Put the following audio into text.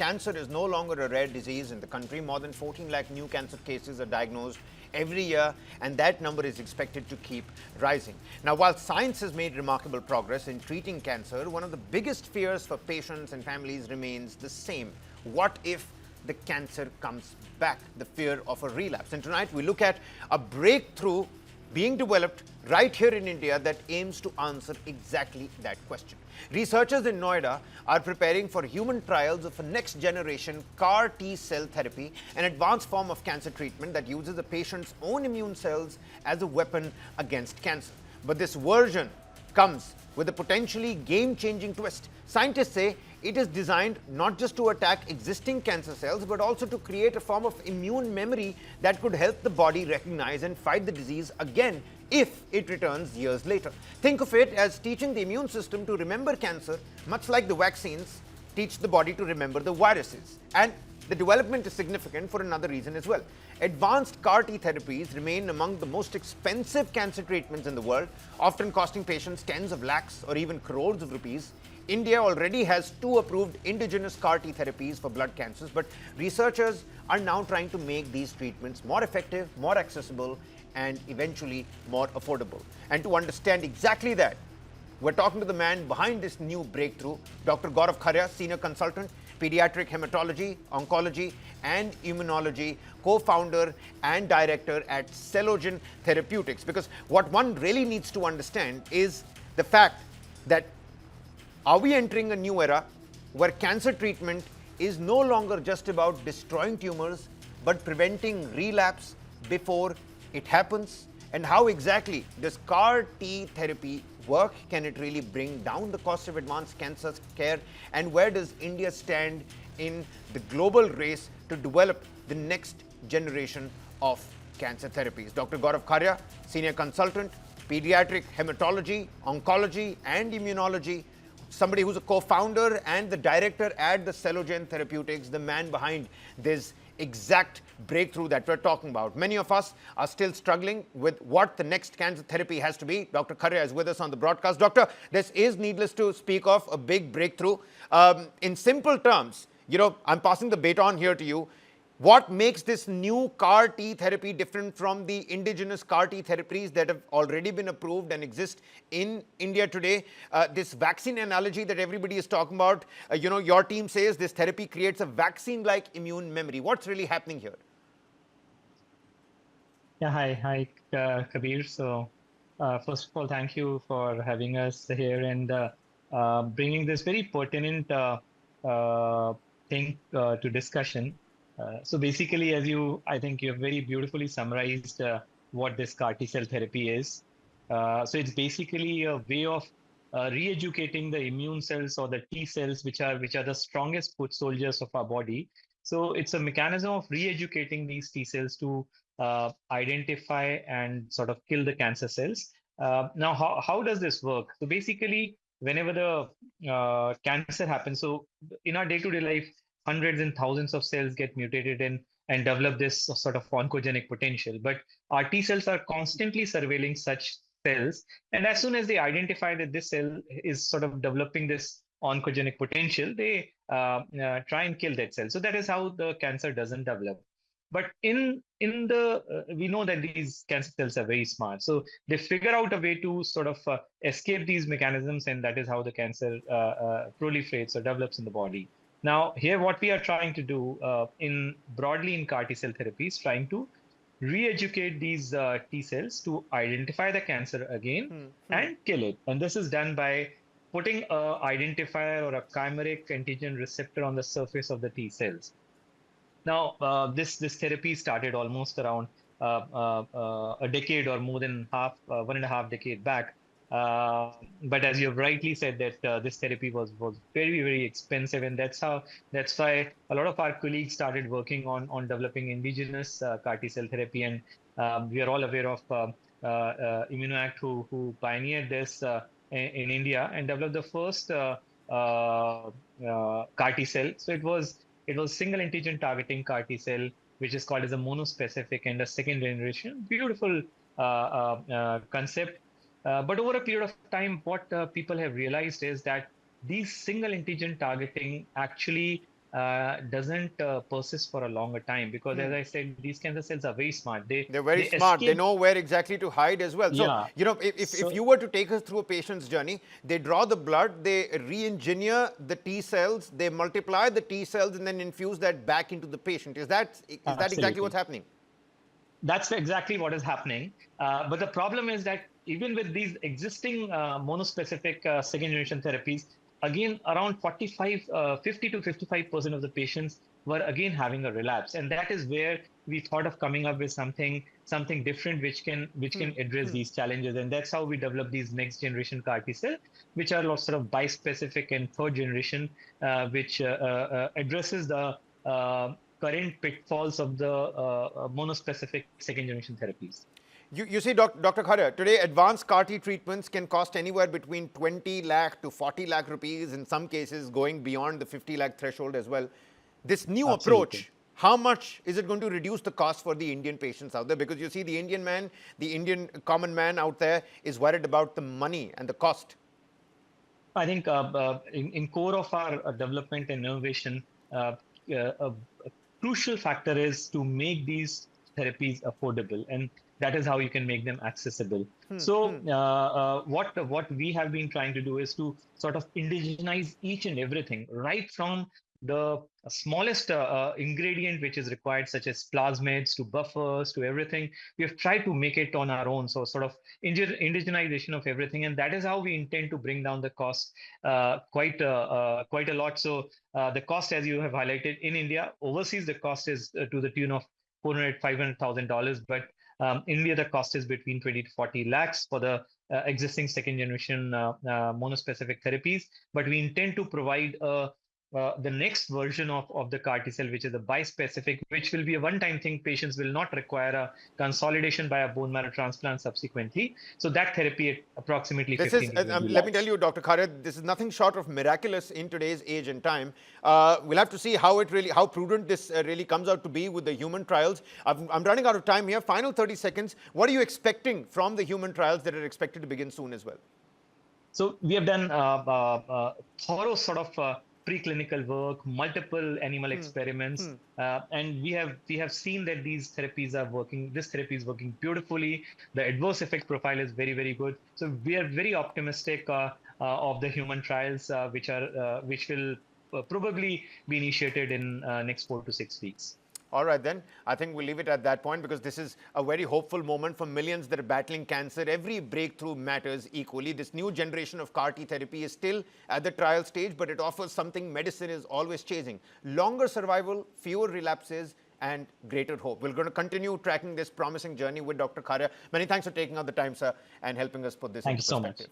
cancer is no longer a rare disease in the country. More than 14 lakh new cancer cases are diagnosed every year, and that number is expected to keep rising. Now, while science has made remarkable progress in treating cancer, one of the biggest fears for patients and families remains the same. What if the cancer comes back? The fear of a relapse. And tonight we look at a breakthrough being developed right here in India that aims to answer exactly that question. Researchers in Noida are preparing for human trials of a next generation CAR T cell therapy, an advanced form of cancer treatment that uses a patient's own immune cells as a weapon against cancer. But this version comes with a potentially game-changing twist. Scientists say it is designed not just to attack existing cancer cells, but also to create a form of immune memory that could help the body recognize and fight the disease again if it returns years later. Think of it as teaching the immune system to remember cancer, much like the vaccines teach the body to remember the viruses. And the development is significant for another reason as well. Advanced CAR T therapies remain among the most expensive cancer treatments in the world, often costing patients tens of lakhs or even crores of rupees. India already has 2 approved indigenous CAR T therapies for blood cancers, but researchers are now trying to make these treatments more effective, more accessible, and eventually more affordable. And to understand exactly that, we're talking to the man behind this new breakthrough, Dr. Gaurav Kharia, Senior Consultant, Pediatric Hematology, Oncology, and Immunology, co-founder and director at Cellogen Therapeutics. Because what one really needs to understand is the fact that are we entering a new era where cancer treatment is no longer just about destroying tumors, but preventing relapse before it happens? And how exactly does CAR T therapy work? Can it really bring down the cost of advanced cancer care? And where does India stand in the global race to develop the next generation of cancer therapies? Dr. Gaurav Kharia, Senior Consultant, Pediatric Hematology, Oncology, and Immunology, somebody who's a co-founder and the director at the Cellogen Therapeutics, the man behind this exact breakthrough that we're talking about. Many of us are still struggling with what the next cancer therapy has to be. Dr. Kharia is with us on the broadcast. Doctor, this is, needless to speak of, a big breakthrough. In simple terms, I'm passing the baton here to you. What makes this new CAR T therapy different from the indigenous CAR T therapies that have already been approved and exist in India today? This vaccine analogy that everybody is talking about, your team says this therapy creates a vaccine-like immune memory. What's really happening here? Yeah, hi, Kabir. So, first of all, thank you for having us here and bringing this very pertinent thing to discussion. So basically, I think you have very beautifully summarized what this CAR T cell therapy is. So it's basically a way of re-educating the immune cells or the T cells, which are the strongest foot soldiers of our body. So it's a mechanism of re-educating these T cells to identify and sort of kill the cancer cells. Now, how does this work? So basically, whenever the cancer happens, so in our day-to-day life, hundreds and thousands of cells get mutated and develop this sort of oncogenic potential. But our T cells are constantly surveilling such cells. And as soon as they identify that this cell is sort of developing this oncogenic potential, they try and kill that cell. So that is how the cancer doesn't develop. But in the we know that these cancer cells are very smart, so they figure out a way to sort of escape these mechanisms, and that is how the cancer proliferates or develops in the body. Now, here what we are trying to do in broadly in CAR T cell therapy is trying to re-educate these T cells to identify the cancer again and kill it. And this is done by putting a identifier or a chimeric antigen receptor on the surface of the T cells. Now, this therapy started almost around a decade or more than 1.5 decade back. But as you've rightly said, that this therapy was very, very expensive, and that's why a lot of our colleagues started working on developing indigenous CAR T cell therapy, and we are all aware of Immunoact, who pioneered this in India and developed the first CAR T cell. So it was single antigen targeting CAR T cell, which is called as a monospecific and a second generation. Beautiful concept. But over a period of time, what people have realized is that these single antigen targeting actually doesn't persist for a longer time, because as I said, these cancer cells are very smart. They're very They smart. They escape. know where exactly to hide as well. So, Yeah. you know, if So you were to take us through a patient's journey, they draw the blood, they re-engineer the T cells, they multiply the T cells, and then infuse that back into the patient. Is that exactly what's absolutely. happening? That's exactly what is happening. But the problem is that even with these existing monospecific second generation therapies, again, around 50 to 55% of the patients were again having a relapse. And that is where we thought of coming up with something different which can address these challenges. And that's how we developed these next generation CAR T cell, which are sort of bispecific and third generation, which addresses the current pitfalls of the monospecific second generation therapies. You see, Dr. Khare, today advanced CAR T treatments can cost anywhere between 20 lakh to 40 lakh rupees, in some cases going beyond the 50 lakh threshold as well. This new Absolutely. approach, how much is it going to reduce the cost for the Indian patients out there? Because you see, the Indian man, the Indian common man out there is worried about the money and the cost. I think in core of our development and innovation, uh, a crucial factor is to make these therapies affordable, and that is how you can make them accessible. So what we have been trying to do is to sort of indigenize each and everything, right from the smallest ingredient which is required, such as plasmids to buffers to everything. We have tried to make it on our own, so sort of indigenization of everything, and that is how we intend to bring down the cost quite a lot. So the cost, as you have highlighted, in India, overseas the cost is to the tune of $500,000, but India the cost is between 20 to 40 lakhs for the existing second generation monospecific therapies. But we intend to provide the next version of the CAR T cell, which is a bispecific, which will be a one-time thing. Patients will not require a consolidation by a bone marrow transplant subsequently. So that therapy at approximately This is, 15 to 20 let me tell lakhs. you, Dr. Khaled, this is nothing short of miraculous in today's age and time. We'll have to see how prudent this really comes out to be with the human trials. I'm running out of time here. Final 30 seconds. What are you expecting from the human trials that are expected to begin soon as well? So we have done thorough sort of preclinical work, multiple animal experiments, and we have seen that these therapies are working. This therapy is working beautifully. The adverse effect profile is very, very good. So we are very optimistic of the human trials, which will probably be initiated in next 4 to 6 weeks. All right, then. I think we'll leave it at that point because this is a very hopeful moment for millions that are battling cancer. Every breakthrough matters equally. This new generation of CAR T therapy is still at the trial stage, but it offers something medicine is always chasing: longer survival, fewer relapses, and greater hope. We're going to continue tracking this promising journey with Dr. Kharia. Many thanks for taking out the time, sir, and helping us put this Thank into you so much. perspective.